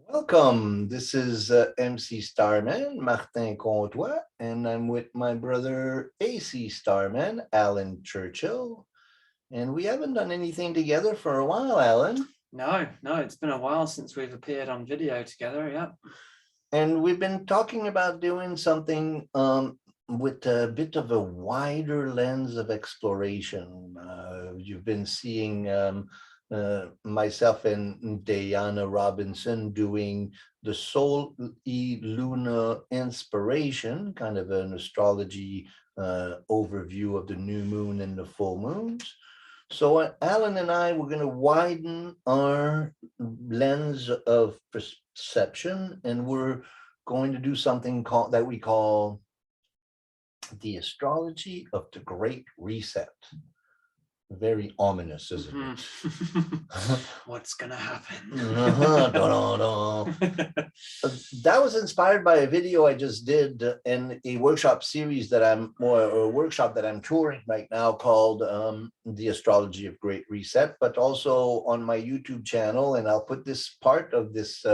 Welcome. This is MC Starman, Martin Comtois, and I'm with my brother AC Starman, Alan Churchill. And we haven't done anything together for a while, Alan. No, it's been a while since we've appeared on video together. Yeah. And we've been talking about doing something with a bit of a wider lens of exploration. You've been seeing myself and Diana Robinson doing the Sol e Luna inspiration, kind of an astrology overview of the new moon and the full moons. So Alan and I were going to widen our lens of perception, and we're going to do something that we call the astrology of the Great Reset. Very ominous, isn't it? What's gonna happen? That was inspired by a video I just did in a workshop series that a workshop that I'm touring right now called The Astrology of Great Reset, but also on my YouTube channel. And I'll put this part of this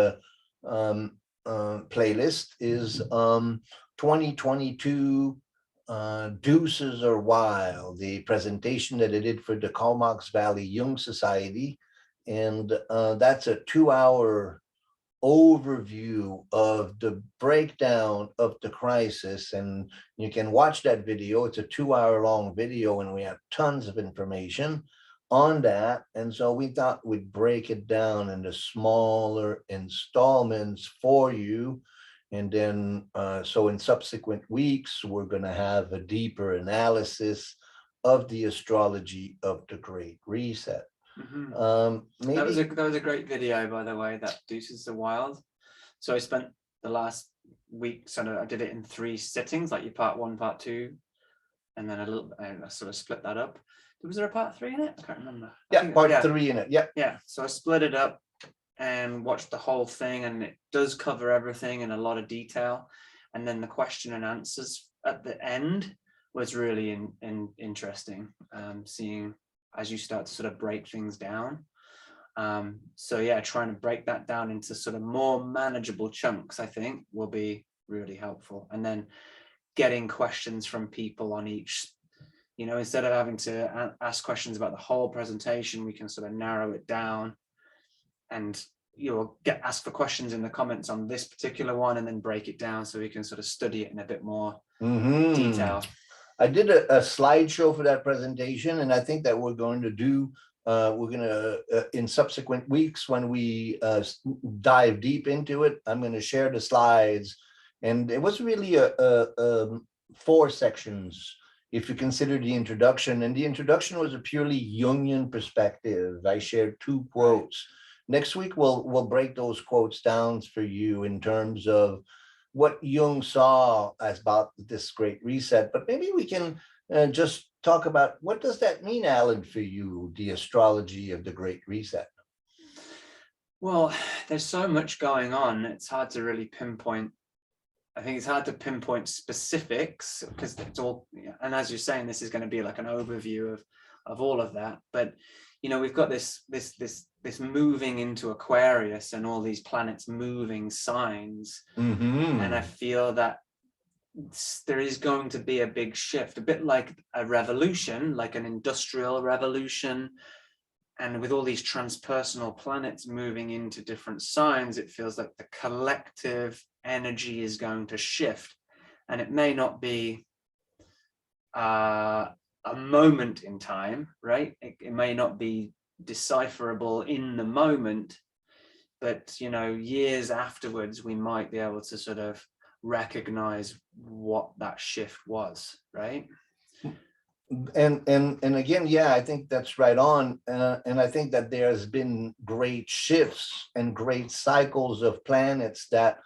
playlist is 2022 Deuces Are Wild, the presentation that I did for the Comox Valley Jung Society. And that's a 2-hour overview of the breakdown of the crisis. And you can watch that video. It's a 2-hour long video, and we have tons of information on that. And so we thought we'd break it down into smaller installments for you. And then, so in subsequent weeks, we're going to have a deeper analysis of the astrology of the Great Reset. Maybe that was a great video, by the way. That Deuces Are Wild. So I spent the last week I did it in 3 sittings, like your part 1, part 2, and then I sort of split that up. Was there a part 3 in it? I can't remember. Yeah, part 3 in it. Yeah. So I split it up and watched the whole thing, and it does cover everything in a lot of detail. And then the question and answers at the end was really interesting, seeing as you start to sort of break things down. So yeah, trying to break that down into sort of more manageable chunks, I think, will be really helpful. And then getting questions from people on each, instead of having to ask questions about the whole presentation, we can sort of narrow it down, and you'll ask for questions in the comments on this particular one, and then break it down so we can sort of study it in a bit more detail. I did a slideshow for that presentation, and I think that we're going to in subsequent weeks, when we dive deep into it, I'm going to share the slides. And it was really 4 sections if you consider the introduction. And the introduction was a purely Jungian perspective. I shared 2 quotes. Next week, we'll break those quotes down for you in terms of what Jung saw as about this Great Reset. But maybe we can just talk about, what does that mean, Alan, for you, the astrology of the Great Reset? Well, there's so much going on. It's hard to really pinpoint. I think it's hard to pinpoint specifics, because it's all, and as you're saying, this is going to be like an overview of all of that. But we've got this moving into Aquarius, and all these planets moving signs. And I feel that there is going to be a big shift, a bit like a revolution, like an industrial revolution. And with all these transpersonal planets moving into different signs, it feels like the collective energy is going to shift. And it may not be a moment in time, right? It may not be decipherable in the moment, but years afterwards, we might be able to sort of recognize what that shift was, right? And again, yeah, I think that's right on. And I think that there's been great shifts and great cycles of planets that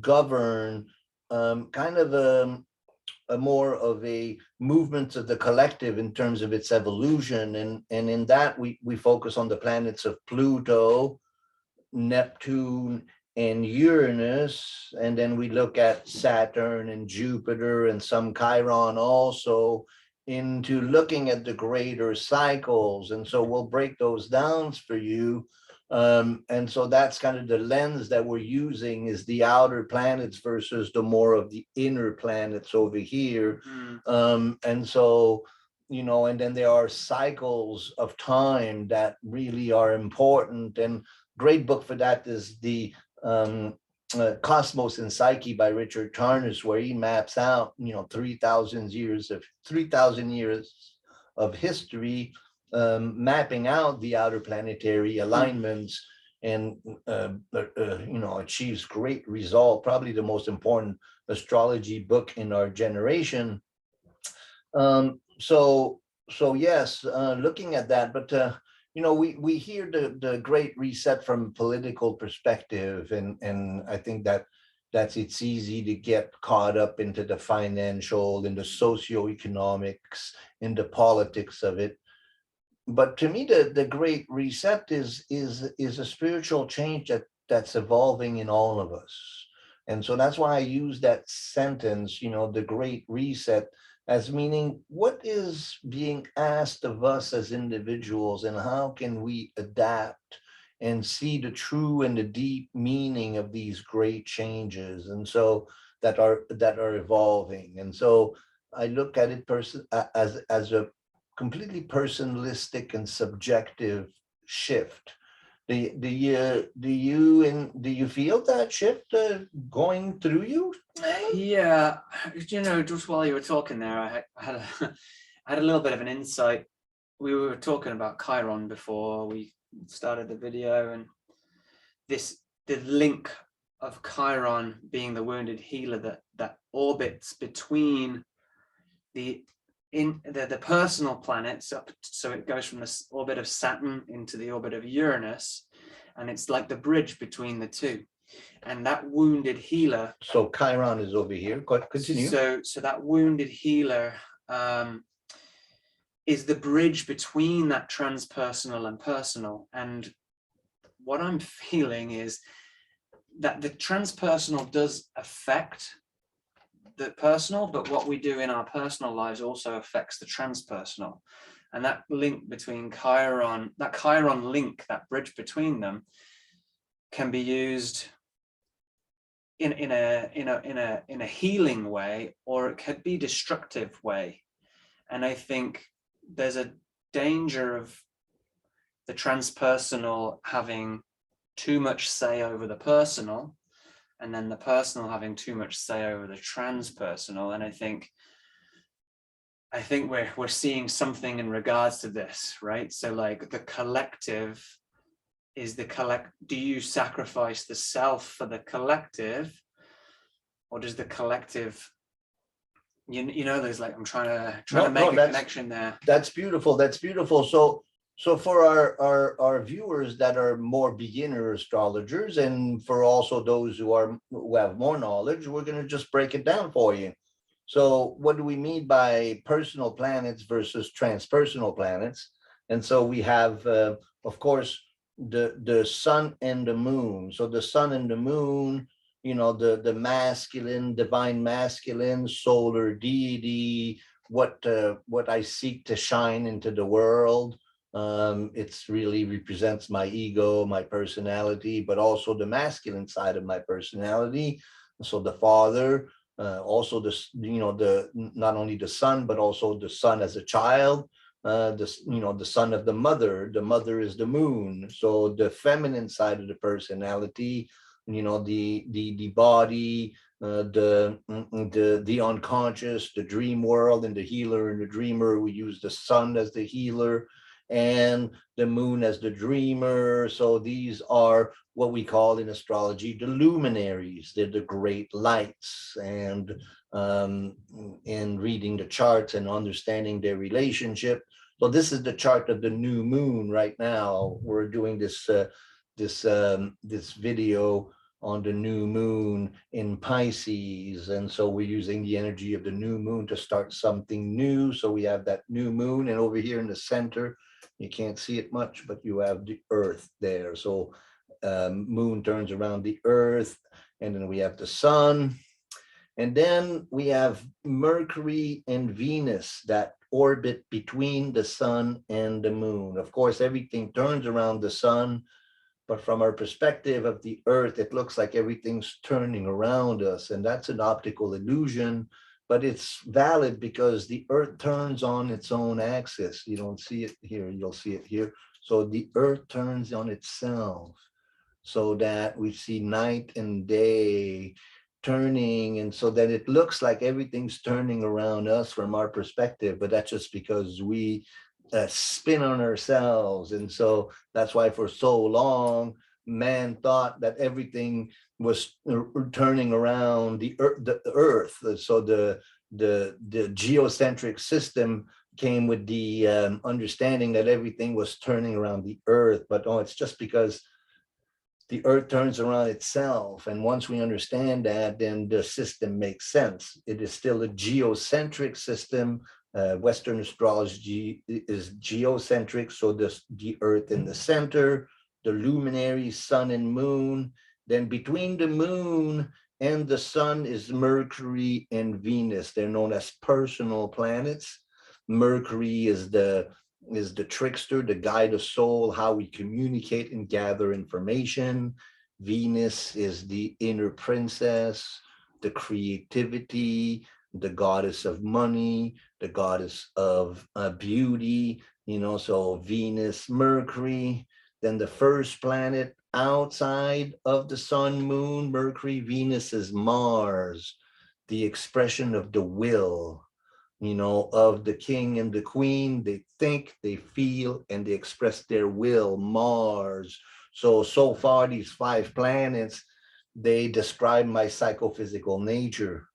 govern kind of a more of a movement of the collective in terms of its evolution. And in that, we focus on the planets of Pluto, Neptune, and Uranus. And then we look at Saturn and Jupiter and some Chiron also, into looking at the greater cycles. And so we'll break those down for you And so that's kind of the lens that we're using, is the outer planets versus the more of the inner planets over here. And so, and then there are cycles of time that really are important. And great book for that is the Cosmos and Psyche by Richard Tarnas, where he maps out, 3,000 years of history, mapping out the outer planetary alignments, and achieves great result. Probably the most important astrology book in our generation. So yes, looking at that, but we hear the Great Reset from a political perspective, and I think it's easy to get caught up into the financial, in the socioeconomics, in the politics of it. But to me, the Great Reset is a spiritual change that's evolving in all of us. And so that's why I use that sentence, the Great Reset, as meaning what is being asked of us as individuals, and how can we adapt and see the true and the deep meaning of these great changes, and so that are evolving. And so I look at it as a completely personalistic and subjective shift. Do you feel that shift going through you? Yeah, just while you were talking there, I had a little bit of an insight. We were talking about Chiron before we started the video, and the link of Chiron being the wounded healer that orbits between the personal planets up, so it goes from the orbit of Saturn into the orbit of Uranus, and it's like the bridge between the two. And that wounded healer, so Chiron is over here. Continue. So that wounded healer is the bridge between that transpersonal and personal. And what I'm feeling is that the transpersonal does affect the personal, but what we do in our personal lives also affects the transpersonal. And that link between Chiron, that Chiron link, that bridge between them, can be used in a healing way, or it could be destructive way. And I think there's a danger of the transpersonal having too much say over the personal, and then the personal having too much say over the transpersonal. And I think we're seeing something in regards to this, right? So like the collective is do you sacrifice the self for the collective, or does the collective, there's like, I'm trying to make a connection there. That's beautiful. So for our viewers that are more beginner astrologers, and for also those who have more knowledge, we're going to just break it down for you. So what do we mean by personal planets versus transpersonal planets? And so we have, of course, the sun and the moon. So the sun and the moon, the masculine, divine masculine, solar deity, what I seek to shine into the world. It's really represents my ego, my personality, but also the masculine side of my personality. So the father, also not only the son, but also the son as a child. The son of the mother is the moon. So the feminine side of the personality, the body, the unconscious, the dream world, and the healer and the dreamer. We use the sun as the healer and the moon as the dreamer. So these are what we call in astrology the luminaries. They're the great lights. And in reading the charts and understanding their relationship. So this is the chart of the new moon right now. We're doing this video on the new moon in Pisces. And so we're using the energy of the new moon to start something new. So we have that new moon, and over here in the center, you can't see it much, but you have the earth there. So moon turns around the earth, and then we have the sun. And then we have Mercury and Venus that orbit between the sun and the moon. Of course, everything turns around the sun, but from our perspective of the Earth, it looks like everything's turning around us, and that's an optical illusion, but it's valid because the Earth turns on its own axis. You don't see it here, you'll see it here. So the Earth turns on itself, so that we see night and day turning, and so that it looks like everything's turning around us from our perspective, but that's just because we spin on ourselves. And so that's why for so long man thought that everything was turning around the earth. So the geocentric system came with the understanding that everything was turning around the earth, but oh, it's just because the earth turns around itself. And once we understand that, then the system makes sense. It is still a geocentric system. Western astrology is geocentric, so the earth in the center, the luminaries, sun and moon. Then between the moon and the sun is Mercury and Venus. They're known as personal planets. Mercury is the trickster, the guide of soul, how we communicate and gather information. Venus is the inner princess, the creativity, the goddess of money, the goddess of beauty, so Venus, Mercury. Then the first planet outside of the sun, moon, Mercury, Venus is Mars, the expression of the will, of the king and the queen. They think, they feel, and they express their will, Mars. So far, these 5 planets, they describe my psychophysical nature.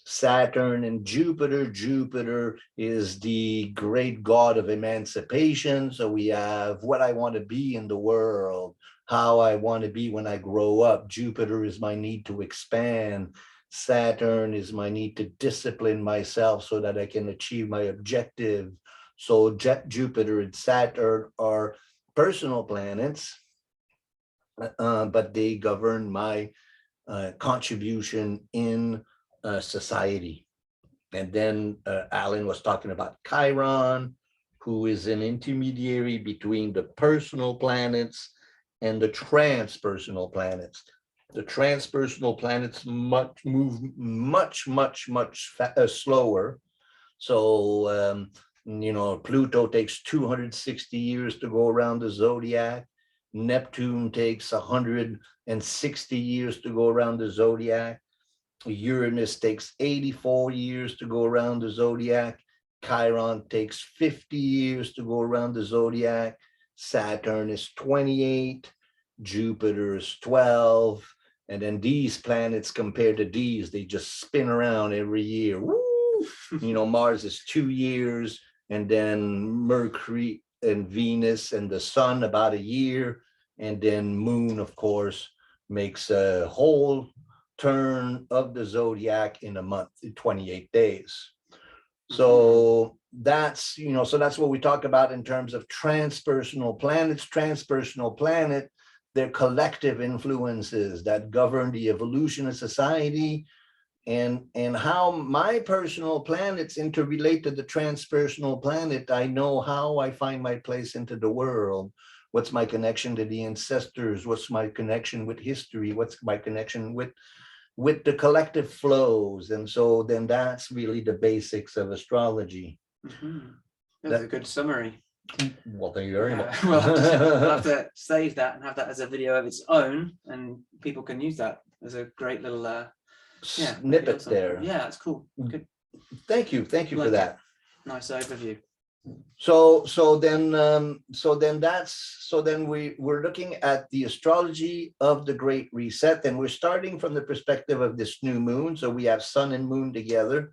Saturn and Jupiter. Jupiter is the great god of emancipation. So we have what I want to be in the world, how I want to be when I grow up. Jupiter is my need to expand. Saturn is my need to discipline myself so that I can achieve my objective. So Jupiter and Saturn are personal planets, but they govern my contribution in society. And then Alan was talking about Chiron, who is an intermediary between the personal planets and the transpersonal planets. The transpersonal planets move much slower. So, Pluto takes 260 years to go around the zodiac. Neptune takes 160 years to go around the zodiac. Uranus takes 84 years to go around the zodiac. Chiron takes 50 years to go around the zodiac. Saturn is 28. Jupiter is 12. And then these planets compared to these, they just spin around every year. Woo! Mars is 2 years, and then Mercury and Venus and the sun about a year. And then moon, of course, makes a whole turn of the zodiac in a month, in 28 days. So that's, so that's what we talk about in terms of transpersonal planets. Transpersonal planet, they're collective influences that govern the evolution of society, and how my personal planets interrelate to the transpersonal planet. I know how I find my place into the world. What's my connection to the ancestors? What's my connection with history? What's my connection with the collective flows? And so then that's really the basics of astrology. That's a good summary. Well, thank you very much. We'll have to save that and have that as a video of its own, and people can use that as a great little snippet there. Yeah, that's cool. Good. Thank you for that. Nice overview. So then we're looking at the astrology of the Great Reset, and we're starting from the perspective of this new moon. So we have sun and moon together.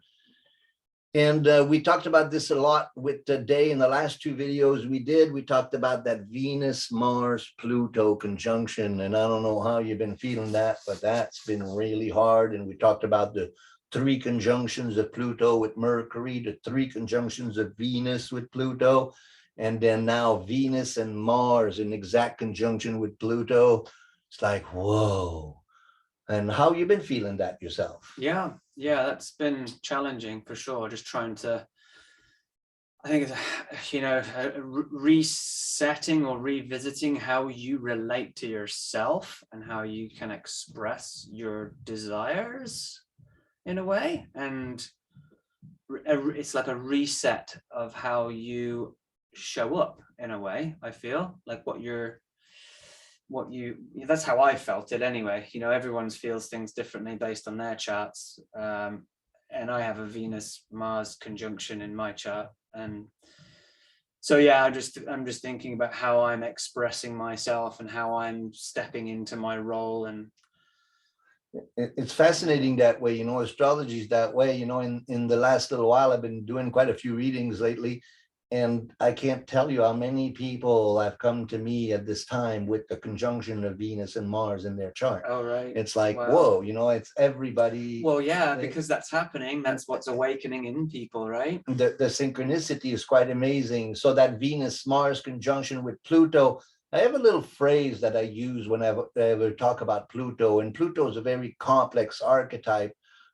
And we talked about this a lot with the day in the last 2 videos we did. We talked about that Venus, Mars, Pluto conjunction. And I don't know how you've been feeling that, but that's been really hard. And we talked about the 3 conjunctions of Pluto with Mercury, the 3 conjunctions of Venus with Pluto, and then now Venus and Mars in exact conjunction with Pluto. It's like, whoa. And how you been feeling that yourself? Yeah, that's been challenging for sure. Just trying to I think it's, resetting or revisiting how you relate to yourself and how you can express your desires in a way. And it's like a reset of how you show up in a way. I feel like that's how I felt it anyway. Everyone feels things differently based on their charts. And I have a Venus Mars conjunction in my chart, and so yeah, I'm just thinking about how I'm expressing myself and how I'm stepping into my role. And It's fascinating that way, astrology is that way. In the last little while, I've been doing quite a few readings lately, and I can't tell you how many people have come to me at this time with the conjunction of Venus and Mars in their chart. oh right, It's like, wow. whoa, it's everybody. Well, yeah, because that's happening. That's what's awakening in people, right? The synchronicity is quite amazing. So that Venus Mars conjunction with Pluto, I have a little phrase that I use whenever I ever talk about Pluto, and Pluto is a very complex archetype.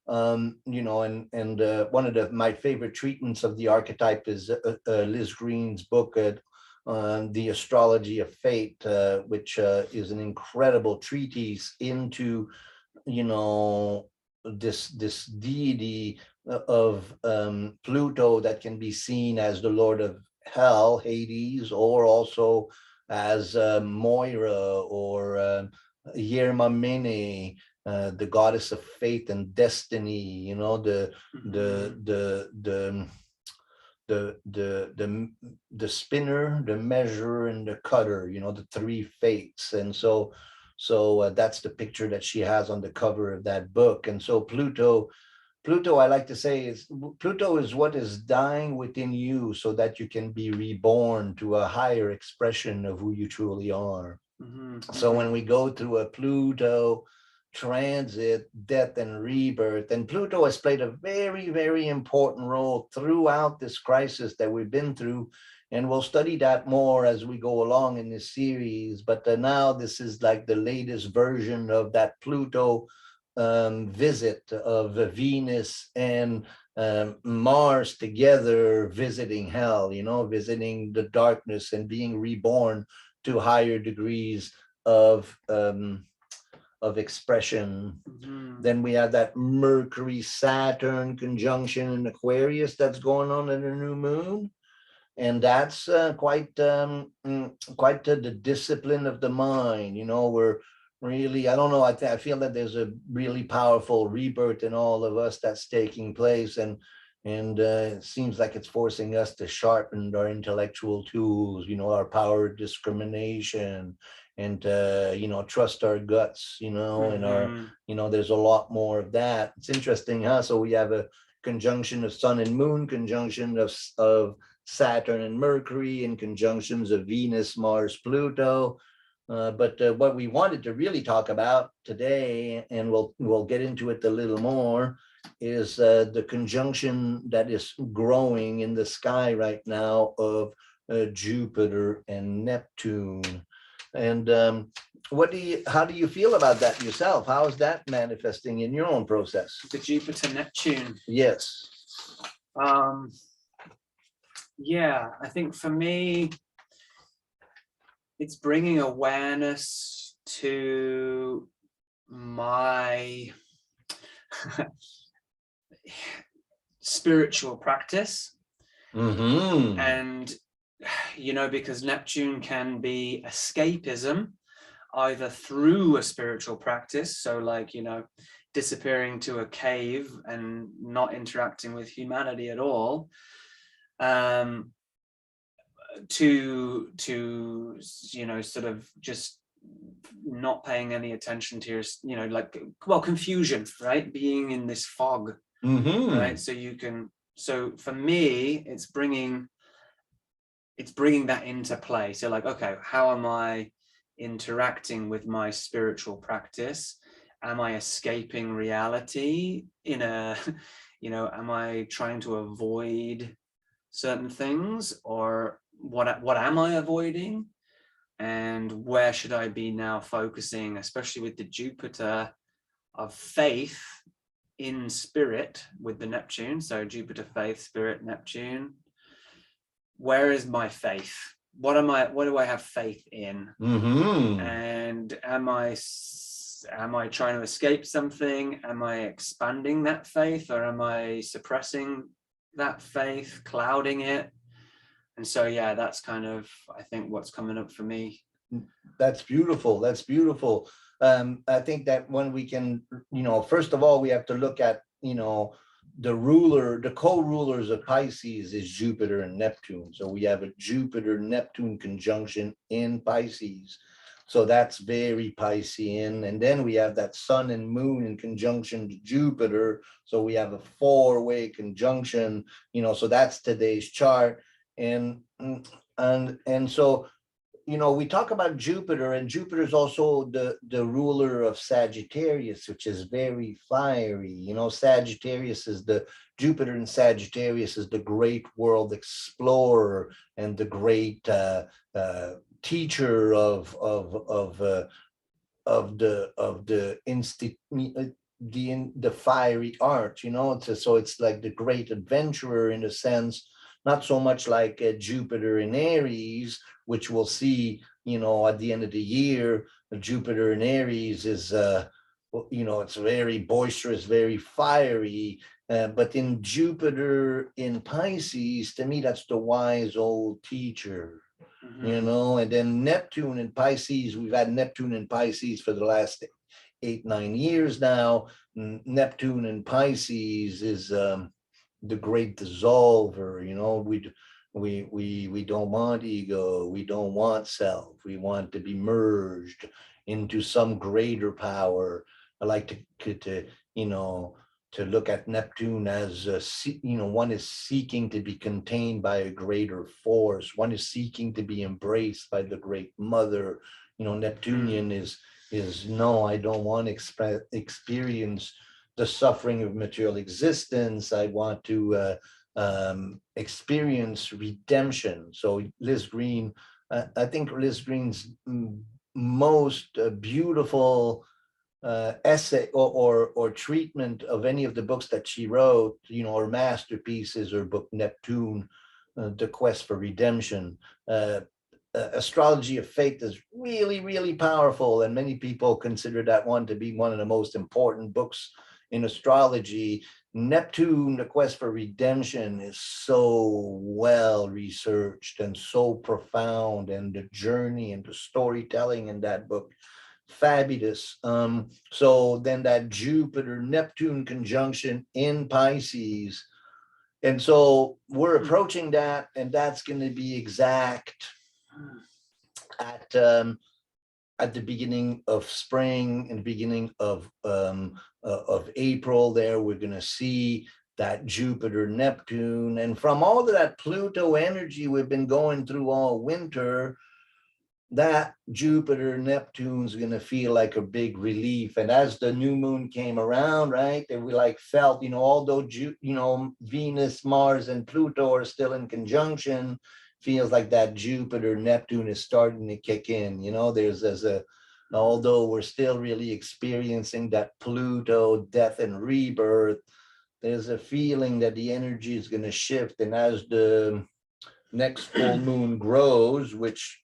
And one of my favorite treatments of the archetype is Liz Green's book, The Astrology of Fate, which is an incredible treatise into this deity of Pluto that can be seen as the lord of hell, Hades, or also as Moira or Yermamene, the goddess of fate and destiny. The spinner, the measurer, and the cutter, the three fates. And so that's the picture that she has on the cover of that book. And so Pluto, I like to say, Pluto is what is dying within you so that you can be reborn to a higher expression of who you truly are. So when we go through a Pluto transit, death and rebirth, and Pluto has played a very, very important role throughout this crisis that we've been through, and we'll study that more as we go along in this series. But now this is like the latest version of that Pluto visit of Venus and Mars together, visiting hell, visiting the darkness and being reborn to higher degrees of expression. Then we have that Mercury Saturn conjunction in Aquarius that's going on in the new moon, and that's quite the discipline of the mind. We're really, I don't know, I feel that there's a really powerful rebirth in all of us that's taking place, and it seems like it's forcing us to sharpen our intellectual tools, our power of discrimination, and trust our guts, and our, there's a lot more of that. It's interesting, huh? So we have a conjunction of Sun and Moon, conjunction of Saturn and Mercury, and conjunctions of Venus, Mars, Pluto. But what we wanted to really talk about today, and we'll get into it a little more, is the conjunction that is growing in the sky right now of Jupiter and Neptune. And how do you feel about that yourself? How is that manifesting in your own process? The Jupiter Neptune. Yes. Yeah, I think for me, it's bringing awareness to my spiritual practice. And because Neptune can be escapism, either through a spiritual practice, so like disappearing to a cave and not interacting with humanity at all, to sort of just not paying any attention to your confusion, right? Being in this fog, right? So for me, it's bringing that into play. So like, okay, how am I interacting with my spiritual practice? Am I escaping reality in a am I trying to avoid certain things, or what am I avoiding, and where should I be now focusing, especially with the Jupiter of faith in spirit with the Neptune. So Jupiter, faith, spirit, Neptune. where is my faith? What do I have faith in? And am I trying to escape something? Am I expanding that faith, or am I suppressing that faith, clouding it? And so, yeah, that's kind of, I think, what's coming up for me. That's beautiful. That's beautiful. I think that when we can, first of all, we have to look at, the co-rulers of Pisces is Jupiter and Neptune. So we have a Jupiter-Neptune conjunction in Pisces. So that's very Piscean. And then we have that sun and moon in conjunction to Jupiter. So we have a 4-way conjunction, so that's today's chart. And so, we talk about Jupiter, and Jupiter is also the ruler of Sagittarius, which is very fiery. Sagittarius is Jupiter in Sagittarius is the great world explorer and the great teacher of the fiery art. So it's like the great adventurer in a sense, not so much like Jupiter in Aries, which we'll see, at the end of the year. Jupiter in Aries is, it's very boisterous, very fiery. But in Jupiter in Pisces, to me, that's the wise old teacher, and then Neptune in Pisces, we've had Neptune in Pisces for the last 8-9 years now. Neptune in Pisces is the great dissolver. We don't want ego, we don't want self, we want to be merged into some greater power. I like to look at Neptune as one is seeking to be contained by a greater force, one is seeking to be embraced by the great mother. Neptunian is no, I don't want to experience the suffering of material existence. I want to experience redemption. So Liz Green, I think Liz Green's most beautiful essay or treatment of any of the books that she wrote, her masterpieces, her book Neptune, The Quest for Redemption. Astrology of Faith is really, really powerful, and many people consider that one to be one of the most important books in astrology. Neptune, The Quest for Redemption, is so well researched and so profound, and the journey and the storytelling in that book, fabulous. So then that Jupiter Neptune conjunction in Pisces, and so we're approaching that, and that's going to be exact at the beginning of spring and beginning of April. There we're going to see that Jupiter Neptune, and from all of that Pluto energy we've been going through all winter, that Jupiter Neptune's going to feel like a big relief. And as the new moon came around, right, and we felt, although Venus, Mars, and Pluto are still in conjunction, feels like that Jupiter Neptune is starting to kick in. Although we're still really experiencing that Pluto death and rebirth, there's a feeling that the energy is going to shift. And as the next full moon grows, which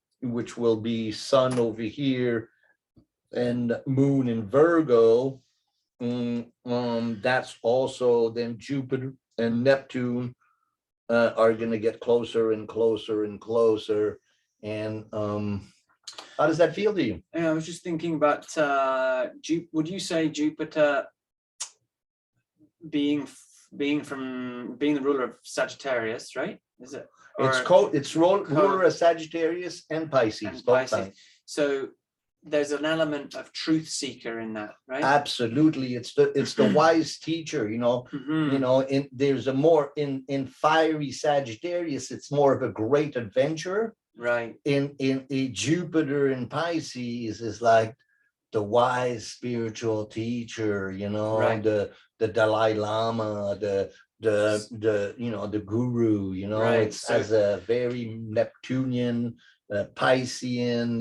will be sun over here and moon in Virgo, that's also then Jupiter and Neptune are going to get closer and closer and closer. And how does that feel to you? Yeah, I was just thinking about, would you say Jupiter being the ruler of Sagittarius, right? Is it? It's ruler of Sagittarius and Pisces, both times. So there's an element of truth seeker in that, right? Absolutely. It's the wise teacher, there's a more in fiery Sagittarius, it's more of a great adventure. Right. In a Jupiter in Pisces is like the wise spiritual teacher, right. the Dalai Lama, the guru, right. It's as a very Neptunian, Piscean,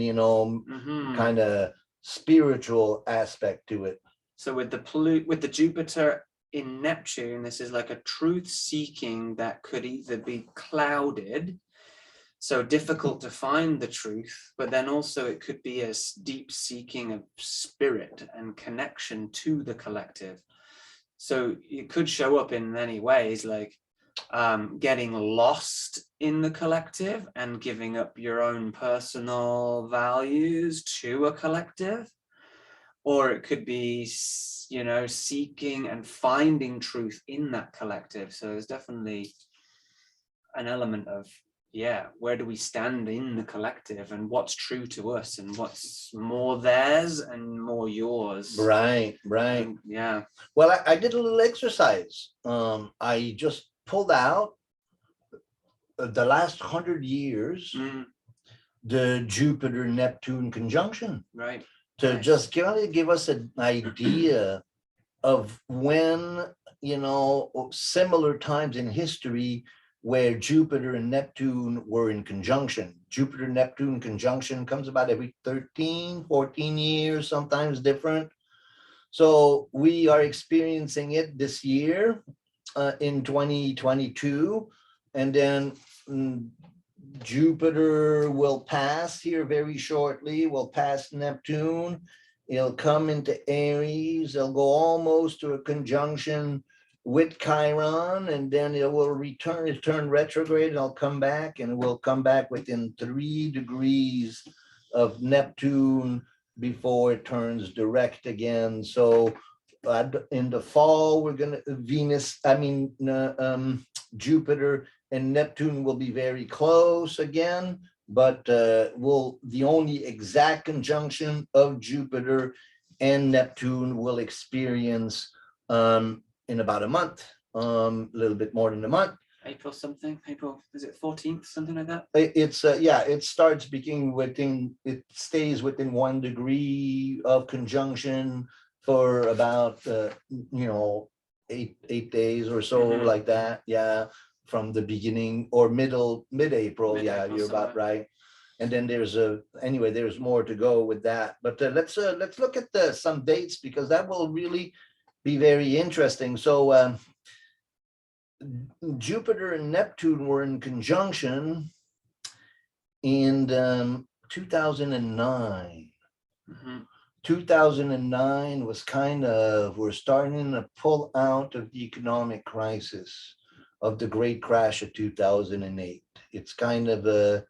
kind of spiritual aspect to it. So with the Jupiter in Neptune, this is like a truth seeking that could either be clouded So difficult to find the truth, but then also it could be a deep seeking of spirit and connection to the collective. So it could show up in many ways, like getting lost in the collective and giving up your own personal values to a collective. Or it could be, you know, seeking and finding truth in that collective. So there's definitely an element of, yeah, where do we stand in the collective and what's true to us and what's more theirs and more yours. Right. Yeah. Well, I did a little exercise. I just pulled out the last 100 years, the Jupiter-Neptune conjunction. Right. To Nice. just give us an idea of when, you know, similar times in history where Jupiter and Neptune were in conjunction. Jupiter-Neptune conjunction comes about every 13, 14 years, sometimes different. So we are experiencing it this year in 2022. And then Jupiter will pass here very shortly, will pass Neptune. It'll come into Aries. It'll go almost to a conjunction with Chiron, and then it will return retrograde, and it'll come back, and it will come back within 3 degrees of Neptune before it turns direct again. So in the fall, we're gonna Jupiter and Neptune will be very close again, but the only exact conjunction of Jupiter and Neptune will experience in about a month, a little bit more than a month. April something, April, is it 14th, something like that? It's yeah, it starts beginning within, it stays within 1 degree of conjunction for about you know, eight days or so, like that. Yeah, from the beginning or mid-April. Yeah, you're about right. And then there's anyway, there's more to go with that. But let's look at some dates, because that will really be very interesting. So Jupiter and Neptune were in conjunction in 2009. 2009 was kind of, we're starting to pull out of the economic crisis of the great crash of 2008. It's kind of a,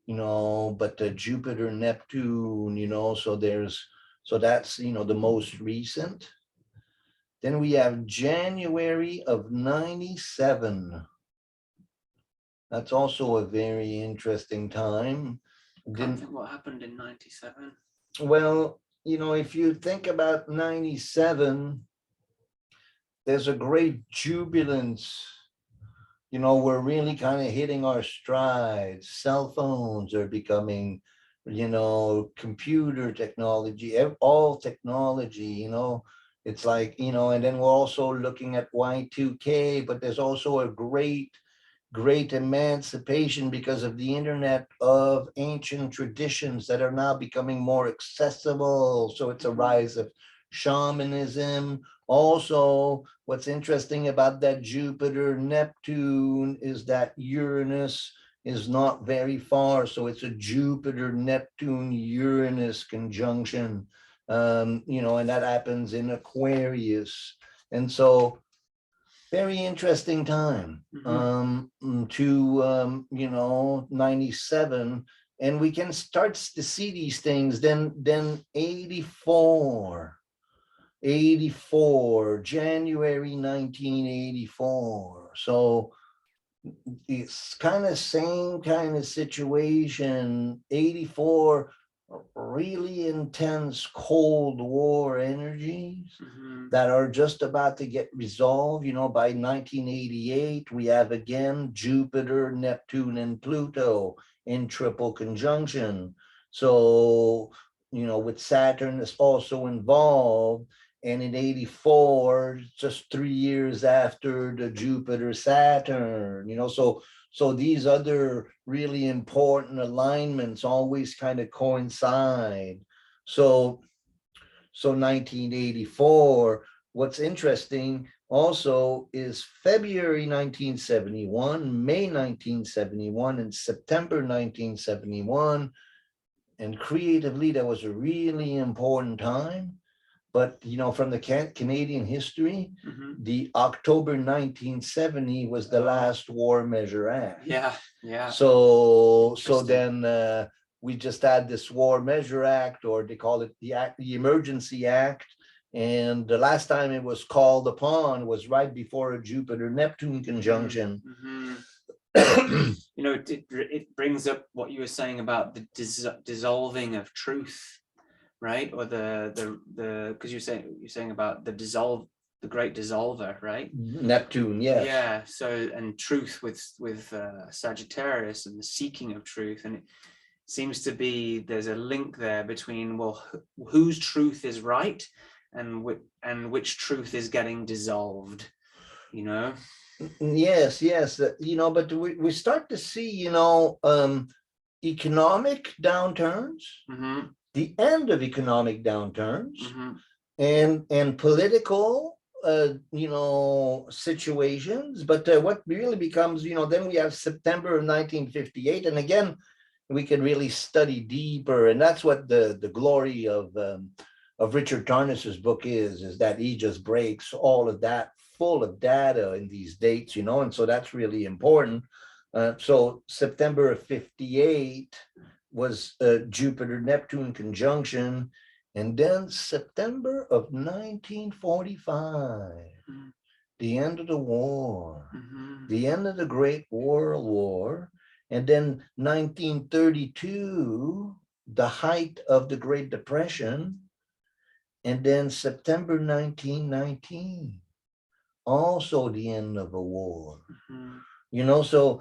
you know, but the Jupiter, Neptune, you know, so that's, you know, the most recent. Then we have January of 97. That's also a very interesting time. Can't think what happened in 97. Well, you know, if you think about 97, there's a great jubilance. You know, we're really kind of hitting our strides. Cell phones are becoming, you know, computer technology, all technology, you know. It's like, you know, and then we're also looking at Y2K, but there's also a great emancipation because of the internet of ancient traditions that are now becoming more accessible. So it's a rise of shamanism. Also, what's interesting about that Jupiter Neptune is that Uranus is not very far. So it's a Jupiter Neptune Uranus conjunction, you know, and that happens in Aquarius. And so very interesting time to you know, 97, and we can start to see these things. Then 84, January 1984. So it's kind of same kind of situation. 84, really intense Cold War energies that are just about to get resolved. You know, by 1988, we have again Jupiter, Neptune, and Pluto in triple conjunction. So, you know, with Saturn is also involved. And in 84, just 3 years after the Jupiter Saturn, you know, so these other really important alignments always kind of coincide. So 1984, what's interesting, also is February 1971, May 1971, and September 1971. And creatively, that was a really important time. But, from the Canadian history, the October 1970 was the last War Measure Act. Yeah, yeah. So then we just had this War Measure Act, or they call it the Emergency Act. And the last time it was called upon was right before a Jupiter-Neptune conjunction. It brings up what you were saying about the dissolving of truth, right? Or because you're saying about the great dissolver, right? Neptune, yes. Yeah. So, and truth with Sagittarius and the seeking of truth, and it seems to be there's a link there between, well, whose truth is right, and which truth is getting dissolved. Yes, but we start to see, economic downturns, the end of economic downturns, and political, situations. But what really becomes, then we have September of 1958, and again, we can really study deeper, and that's what the glory of Richard Tarnis's book is that he just breaks all of that full of data in these dates, and so that's really important. So September of 58 was Jupiter-Neptune conjunction, and then September of 1945, the end of the war, the end of the Great World War, and then 1932, the height of the Great Depression, and then September 1919, also the end of a war. So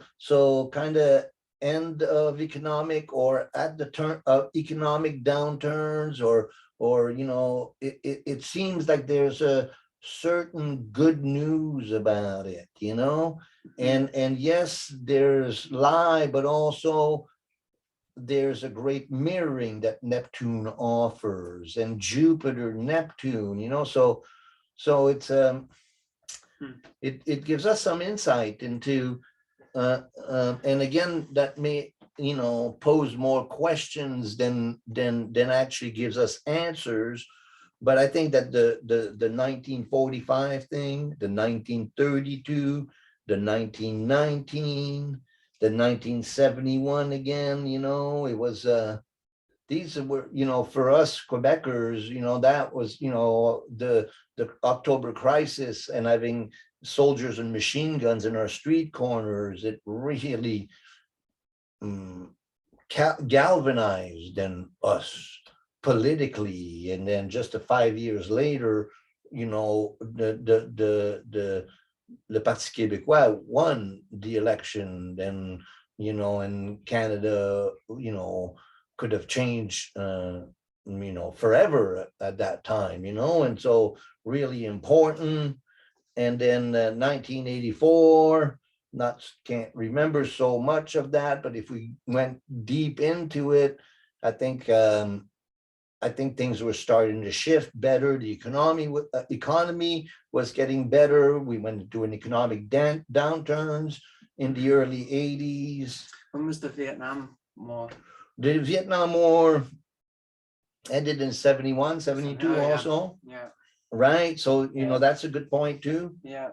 kind of end of economic, or at the turn of economic downturns, or it seems like there's a certain good news about it, and yes, there's lie, but also there's a great mirroring that Neptune offers, and Jupiter, Neptune, so it's it gives us some insight into and again, that may pose more questions than actually gives us answers. But I think that the 1945 thing, the 1932, the 1919, the 1971 again, it was these were, for us Quebecers, that was, the October crisis, and having soldiers and machine guns in our street corners, it really galvanized in us politically. And then just 5 years later, the Parti Québécois won the election, and and Canada, could have changed forever at that time, and so really important. And then 1984, can't remember so much of that, but if we went deep into it, I think things were starting to shift better. The economy was getting better. We went into an economic downturns in the early 80s. When was the Vietnam War? The Vietnam War ended in 71, 72 also. Yeah. Right. So, that's a good point too. Yeah.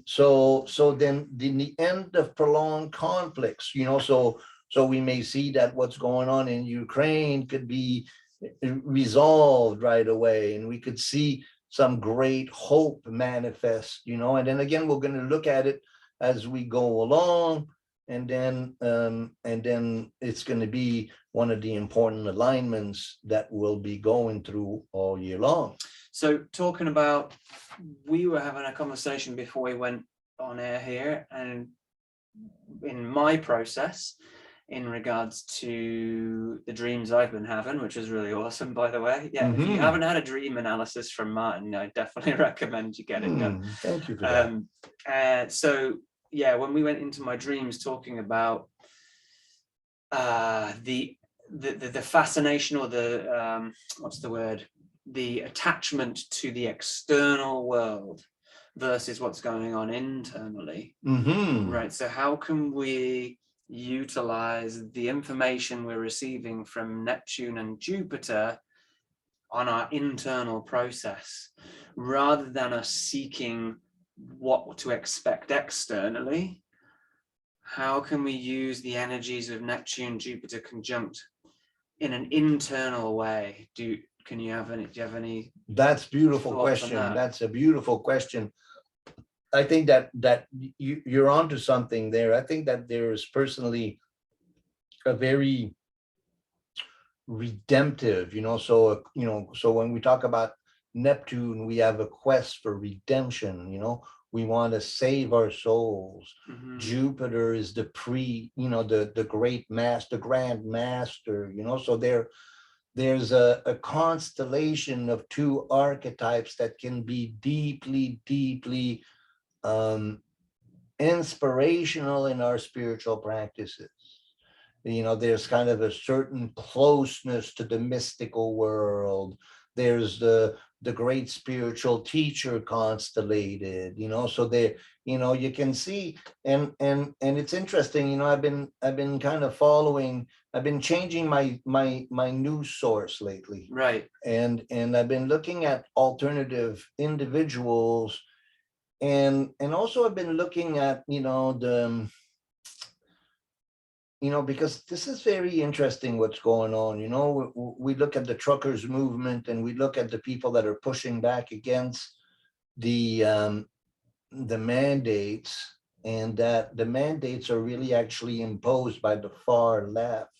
So then the end of prolonged conflicts, so we may see that what's going on in Ukraine could be resolved right away, and we could see some great hope manifest, and then again, we're going to look at it as we go along, and then it's going to be one of the important alignments that we'll be going through all year long. So talking about, we were having a conversation before we went on air here, and in my process, in regards to the dreams I've been having, which is really awesome, by the way. Yeah, if you haven't had a dream analysis from Martin, I definitely recommend you get it done. Thank you for that. So yeah, when we went into my dreams talking about the fascination, or the what's the word? The attachment to the external world, versus what's going on internally. Mm-hmm. Right. So how can we utilize the information we're receiving from Neptune and Jupiter on our internal process, rather than us seeking what to expect externally? How can we use the energies of Neptune, Jupiter conjunct in an internal way? Do you have any That's a beautiful thoughts on question. that? That's a beautiful question. I think that you're onto something there. I think that there is personally a very redemptive, so when we talk about Neptune, we have a quest for redemption, we want to save our souls. Jupiter is the the great master, the grand master, so there's a constellation of two archetypes that can be deeply, deeply inspirational in our spiritual practices. There's kind of a certain closeness to the mystical world. There's the great spiritual teacher constellated, so there, you can see, and it's interesting, I've been kind of following, I've been changing my news source lately. Right. And I've been looking at alternative individuals, and also I've been looking at, because this is very interesting what's going on. We look at the truckers movement, and we look at the people that are pushing back against the mandates, and that the mandates are really actually imposed by the far left,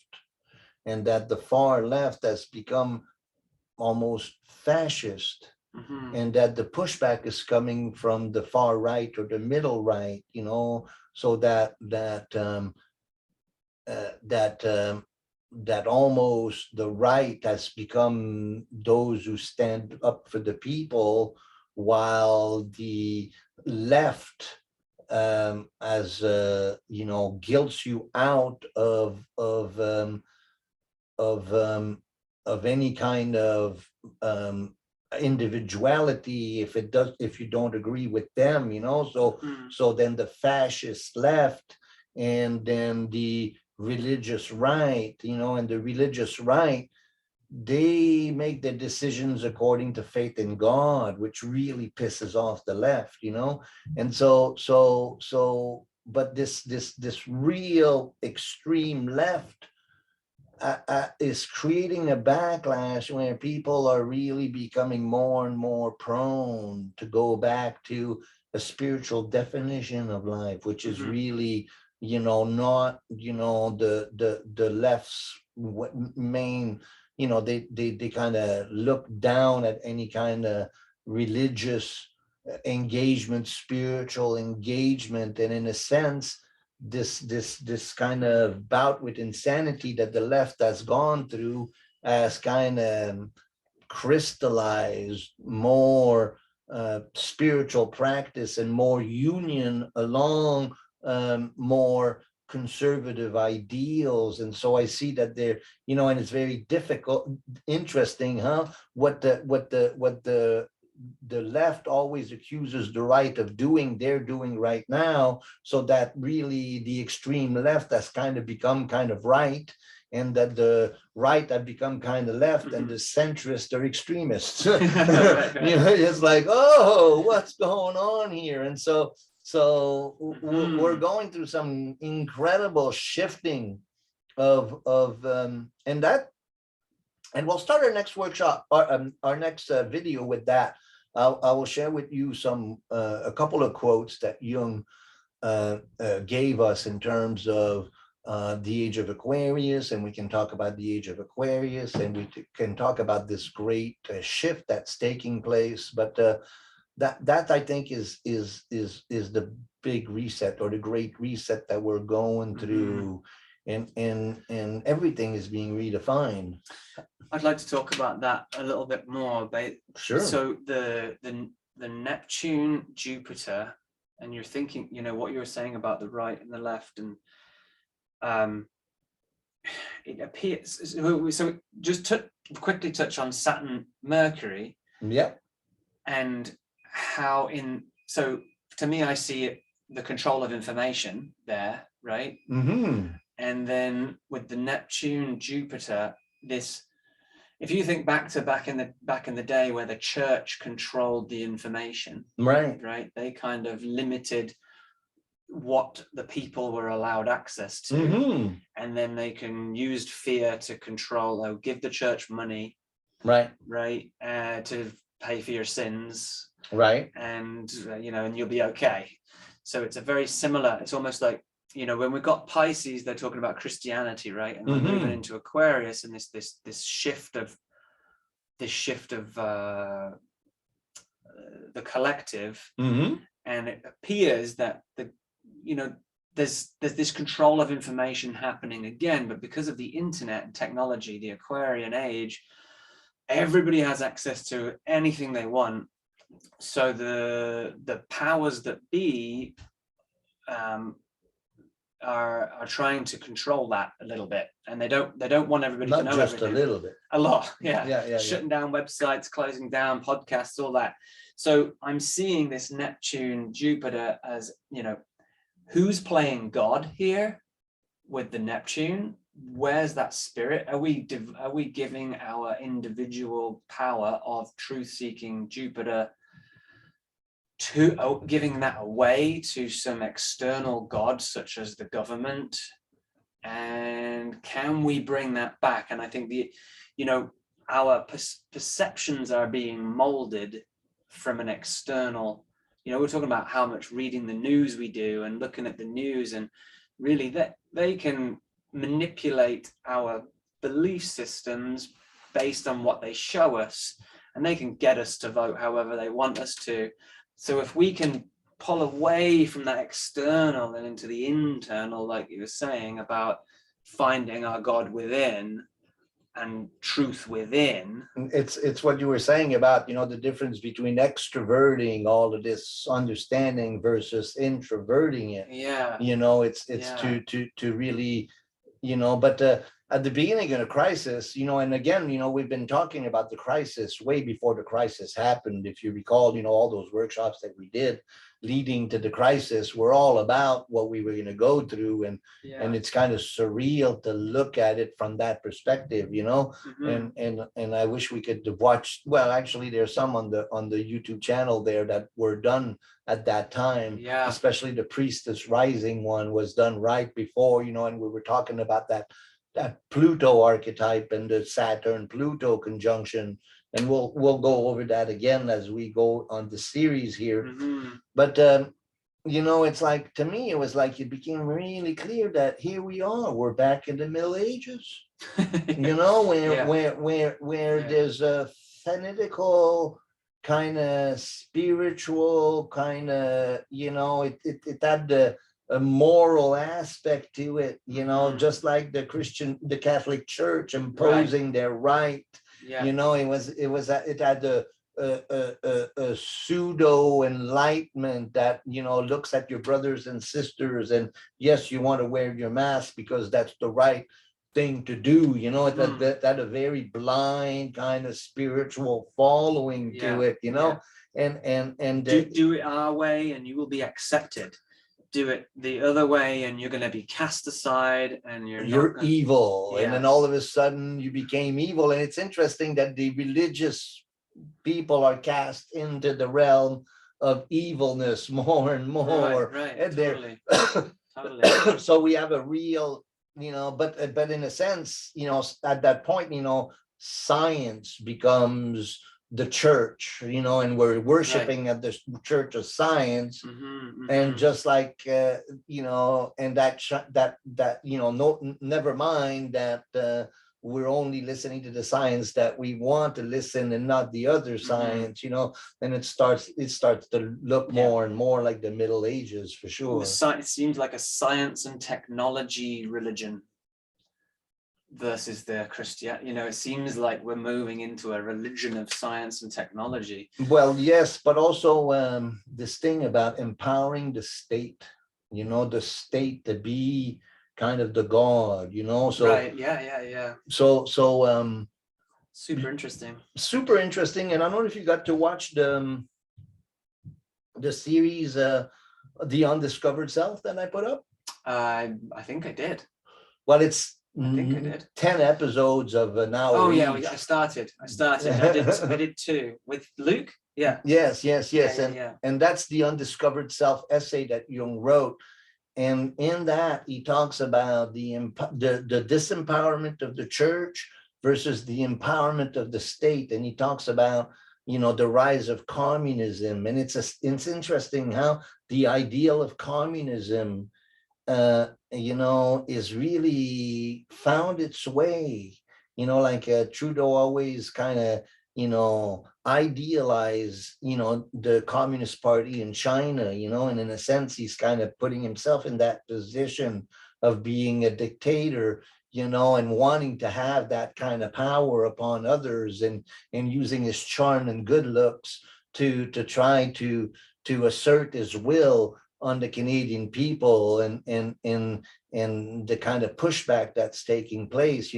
and that the far left has become almost fascist. And that the pushback is coming from the far right or the middle right, so that almost the right has become those who stand up for the people, while the left, as guilts you out of any kind of individuality if you don't agree with them, so then the fascist left, and then the religious right, and the religious right, they make their decisions according to faith in God, which really pisses off the left, and but this real extreme left is creating a backlash where people are really becoming more and more prone to go back to a spiritual definition of life, which is really, not, the left's main, they kind of look down at any kind of religious engagement, spiritual engagement, and in a sense, this kind of bout with insanity that the left has gone through has kind of crystallized more spiritual practice and more union along more conservative ideals. And so I see that there, and it's very difficult, interesting, what the left always accuses the right of doing, they're doing right now, so that really the extreme left has kind of become kind of right, and that the right have become kind of left, and the centrists are extremists. It's like, oh, what's going on here? And so we're going through some incredible shifting of and we'll start our next workshop, our next video with that. I will share with you a couple of quotes that Jung gave us in terms of the age of Aquarius, and we can talk about the age of Aquarius, and we can talk about this great shift that's taking place. But that I think is the big reset, or the great reset that we're going through, and everything is being redefined. I'd like to talk about that a little bit more. Sure. So the Neptune, Jupiter, and you're thinking, what you were saying about the right and the left, and it appears. So just quickly touch on Saturn, Mercury. Yeah. And how in so to me, I see it, the control of information there, right? And then with the Neptune, Jupiter, this, if you think back in the day where the church controlled the information, right? They kind of limited what the people were allowed access to, and then they can used fear to control, give the church money, right, to pay for your sins, right, and and you'll be okay. So it's a very similar, it's almost like, when we've got Pisces, they're talking about Christianity, right, and we're moving into Aquarius, and this shift of the collective, and it appears that there's this control of information happening again, but because of the internet and technology, the Aquarian age, everybody has access to anything they want. So the powers that be are trying to control that a little bit, and they don't want everybody to know just everything. A little bit, a lot, shutting down websites, closing down podcasts, all that. So I'm seeing this Neptune, Jupiter as, who's playing God here with the Neptune? Where's that spirit? Are we giving our individual power of truth-seeking Jupiter to giving that away to some external god such as the government? And can we bring that back? And I think our perceptions are being molded from an external. We're talking about how much reading the news we do and looking at the news, and really that they can manipulate our belief systems based on what they show us, and they can get us to vote however they want us to. So if we can pull away from that external and into the internal, like you were saying about finding our God within and truth within. It's what you were saying about, the difference between extroverting all of this understanding versus introverting it. It's to really, but at the beginning of the crisis, and again, we've been talking about the crisis way before the crisis happened. If you recall, all those workshops that we did leading to the crisis were all about what we were going to go through, and it's kind of surreal to look at it from that perspective, and I wish we could watch. Well, actually, there's some on the YouTube channel there that were done at that time, especially the Priestess Rising one was done right before, and we were talking about that Pluto archetype and the Saturn Pluto conjunction, and we'll go over that again as we go on the series here. But it's like, to me, it was like it became really clear that here we are, we're back in the Middle Ages. Where there's a fanatical kind of spiritual kind of, it had a moral aspect to it, just like the Catholic Church imposing their right. It had a pseudo enlightenment that looks at your brothers and sisters, and yes, you want to wear your mask because that's the right thing to do. That a very blind kind of spiritual following to it. And do it our way and you will be accepted. Do it the other way and you're going to be cast aside and you're evil. And then all of a sudden you became evil. And it's interesting that the religious people are cast into the realm of evilness more and more. And totally. So we have a real, but in a sense, at that point, science becomes the church, and we're worshiping at the church of science. And just like and that never mind that we're only listening to the science that we want to listen and not the other science, and it starts to look more and more like the Middle Ages for sure. It seems like a science and technology religion versus the Christian, it seems like we're moving into a religion of science and technology. Well, yes, but also this thing about empowering the state, the state to be kind of the god, so super interesting. And I don't know if you got to watch the the series, The Undiscovered Self that I put up? I think I did. Well, it's I think I did. 10 episodes of an hour Oh yeah, each. I started. I did two with Luke. Yeah. Yes. Yeah. And that's the Undiscovered Self essay that Jung wrote. And in that, he talks about the disempowerment of the church versus the empowerment of the state. And he talks about, the rise of communism. And it's interesting how the ideal of communism, is really found its way, like Trudeau always kind of, idealize, the Communist Party in China, and in a sense, he's kind of putting himself in that position of being a dictator, and wanting to have that kind of power upon others, and using his charm and good looks to try to assert his will on the Canadian people, and the kind of pushback that's taking place.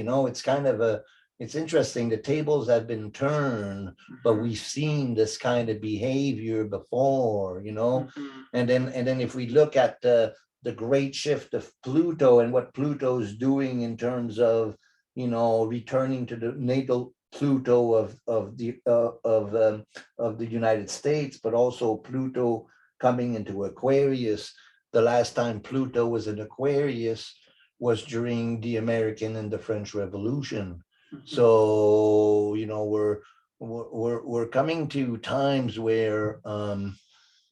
It's interesting. The tables have been turned, but we've seen this kind of behavior before, and then if we look at the great shift of Pluto and what Pluto's doing in terms of, returning to the natal Pluto of the United States, but also Pluto coming into Aquarius. The last time Pluto was in Aquarius was during the American and the French Revolution. So, we're coming to times where,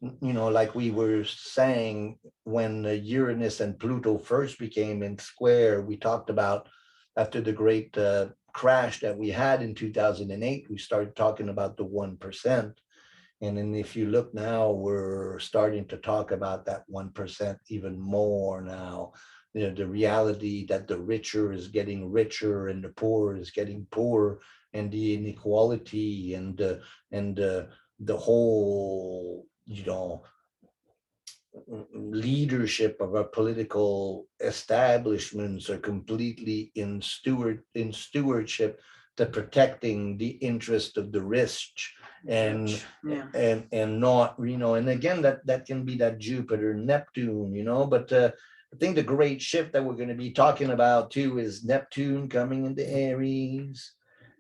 like we were saying, when Uranus and Pluto first became in square, we talked about after the great crash that we had in 2008, we started talking about the 1%. And then if you look now, we're starting to talk about that 1% even more now. The reality that the richer is getting richer and the poor is getting poorer, and the inequality and the whole, leadership of our political establishments are completely in stewardship to protecting the interest of the rich, and not, and again, that can be that Jupiter Neptune, but I think the great shift that we're going to be talking about too is Neptune coming into Aries,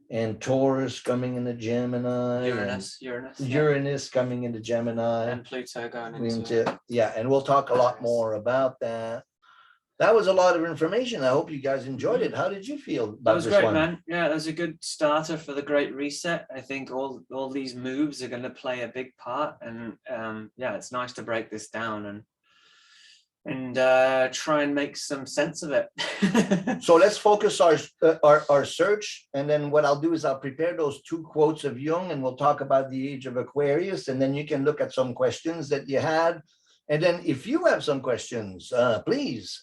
and Taurus coming into Gemini, Uranus coming into Gemini, and Pluto going into and we'll talk a lot more about that. That was a lot of information. I hope you guys enjoyed it. How did you feel about this? That was great, man. Yeah, that was a good starter for the Great Reset. I think all these moves are going to play a big part, and it's nice to break this down and try and make some sense of it. So let's focus our search, and then what I'll do is I'll prepare those 2 quotes of Jung, and we'll talk about the age of Aquarius, and then you can look at some questions that you had. And then if you have some questions, please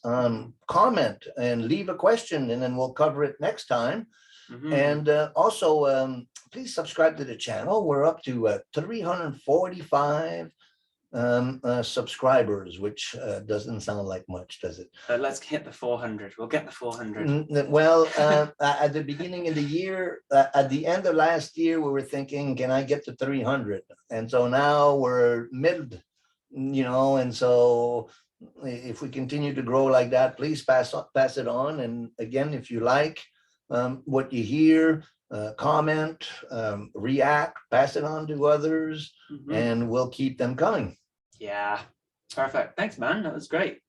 comment and leave a question, and then we'll cover it next time. And also, please subscribe to the channel. We're up to 345 subscribers, which doesn't sound like much, does it? Let's hit the 400. We'll get the 400. Well, at the beginning of the year, at the end of last year, we were thinking, can I get to 300? And so now we're mid, and so if we continue to grow like that, please pass it on. And again, if you like what you hear, comment, react, pass it on to others, and we'll keep them coming. Yeah, perfect. Thanks, man. That was great.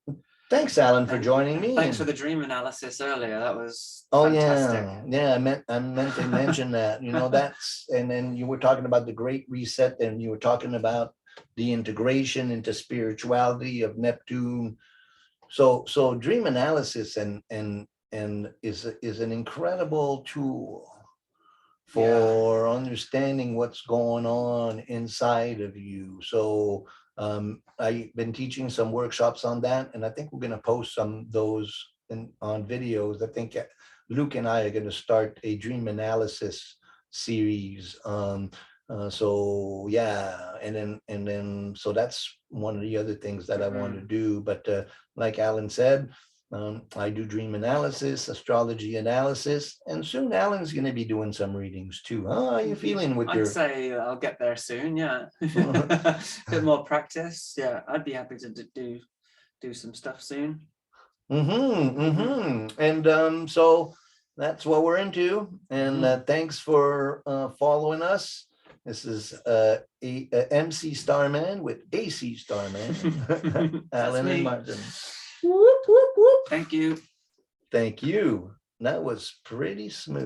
Thanks, Alan, for joining me. Thanks for the dream analysis earlier. That was fantastic. Yeah. I meant to mention that. And then you were talking about the Great Reset, and you were talking about the integration into spirituality of Neptune. So dream analysis and is an incredible tool for understanding what's going on inside of you. So I've been teaching some workshops on that, and I think we're going to post some of those on videos. I think Luke and I are going to start a dream analysis series. So yeah, and then so that's one of the other things that I want to do. But like Alan said, I do dream analysis, astrology analysis, and soon Alan's going to be doing some readings too. How are you feeling with I'd your? say I'll get there soon. Yeah, bit more practice. Yeah, I'd be happy to do some stuff soon. And so that's what we're into. And thanks for following us. This is MC Starman with AC Starman, Alan and Martin. Whoop, whoop, whoop. Thank you. Thank you. That was pretty smooth.